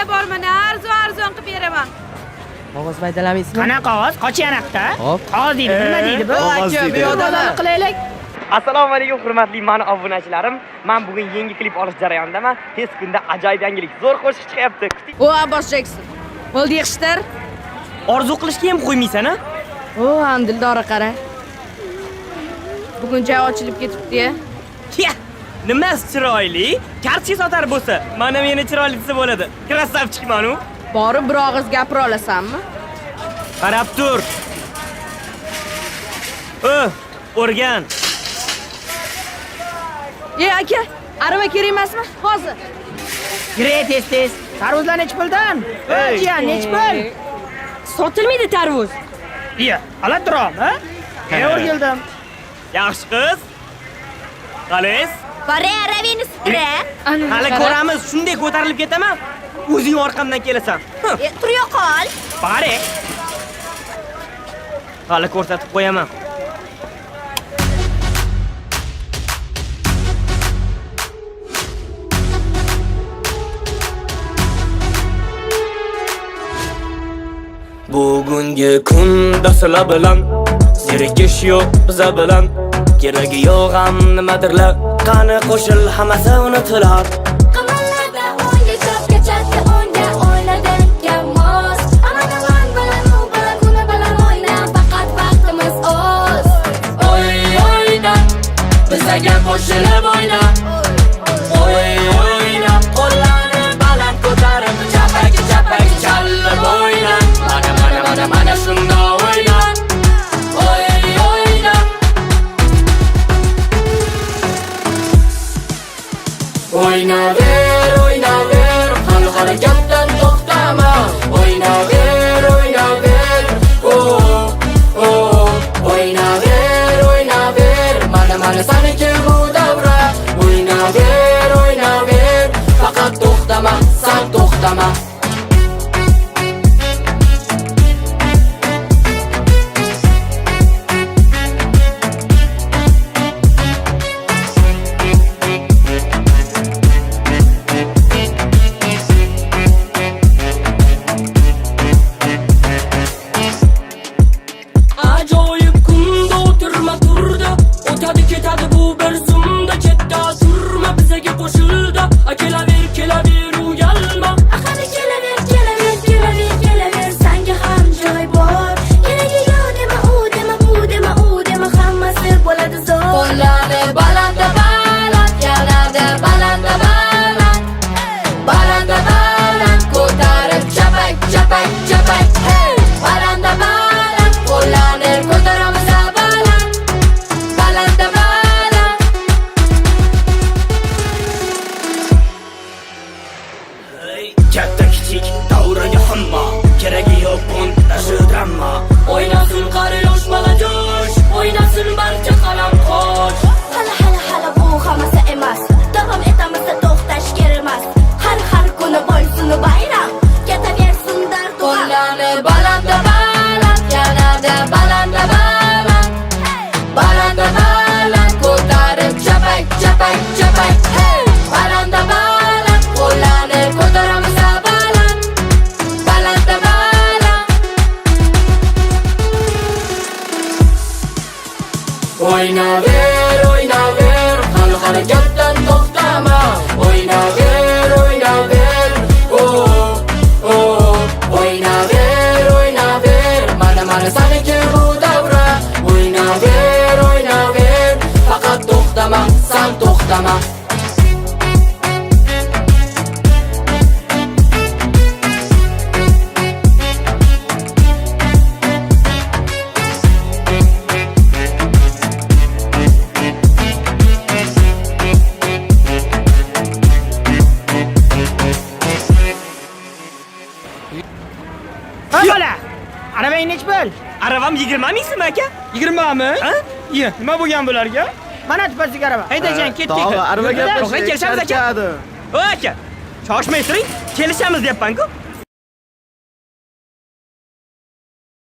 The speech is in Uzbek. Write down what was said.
Mayda bormani arzon qilib beraman. Qog'oz maydalamaysizmi? Qana qog'oz? Qochyanaqda? Hop. Qog'oz deydi, nima deydi bu? Aka, bu yo'ldan qilaylik. Assalomu alaykum hurmatli mani obunachilarim. Men bugun yangi klip olish jarayonidaman. Tez kunda ajoyib yangilik, zo'r qo'shiq chiqyapti. O, Abbos Jackson. Bo'ldi yig'ishtir. Orzu qilishga ham qo'ymaysan-a? O, Hamdildora qara. Bugun joy ochilib ketibdi-ya. Nima chiroyli? Karchi sotar bo'lsa, mana meni chiroyli desa bo'ladi. Krasavchikman u. Borib bir og'iz gapira olasanmi? Qarab tur. O'rgan. Aka, arava kerak emasmi? Hozir. Gire tez. Tarvuzlar nech puldan? Jiyan, nech pul? Sotilmaydi tarvuz. Iya, ala turam, ha? O'rgildim. Yaxshi qiz. Qalis? Bora, aravani supura. Hali ko'ramiz, shunday ko'tarilib ketaman. O'zing orqamdan kelasan. Turyo qol. Bari. Hali ko'rsatib qo'yaman. Bugungi kunda sizlar bilan zerikish yo'q biza bilan, keragi yo'q ham nimadirlar. Qani qo'shil hammasi unutilar. Qamallarda o'ynga chopga chatga o'ynga o'ynadik yamos. Aman bilan u bilan kuni bilan o'yna, faqat vaqtimiz oz. O'yna, bizaga qo'shilib o'yna. O'yna, qo'llarni baland ko'tarib chapak chalib o'yna. Mana shunda o'yna. O'yna. O'ynaver, hali harakatdan to'xtama. O'ynaver. O'ynaver, mana saniki bu davra. O'ynaver, faqat to'xtama, san to'xtama. Ajoyib kunda o'tirma turdi, o'tadi ketadi bu bir zumda. Chetda turma, bizaga qo'shildi. Kelaver uyalma. Hadi kelaver, senga ham joy bor. Keragi yo'q dema, u dema, hammasi bo'ladi zo'r. Qo'llarni balanda baland, yanada balanda baland, ko'tarib chapak. Balanda baland, qo'llarni ko'taramiz balanda baland. Katta kichik davraga hamma, keragi yo'q bundashi drama. O'ynasin qari yosh bola josh, o'ynasin barcha qalam qosh. Hala bu hammasi emas. Davom etamiz, to'xtash kerak emas. Har kuni bo'lsin bayram. Ketaversin dard tuğa. Qo'llarni balanda baland, yanada balanda baland, ko'tarib chapak. Balanda baland, qo'llarni ko'taramiz balanda baland. O'ynaver, hali harakatdan to'xtama. O'ynaver. O'ynaver, mana saniki bu davra. O'ynaver, faqat to'xtama, san to'xtama. Bola, aravang nech pul? Aravam 20 mingmi aka? 20 mi? Ha? Iya, nima bo'lgan bularga? Mana tupasiga arava. Haydajan, ketdik. Aravaga kelishamiz aka. Aka, shoshmay turing. Kelishamiz deyapman-ku.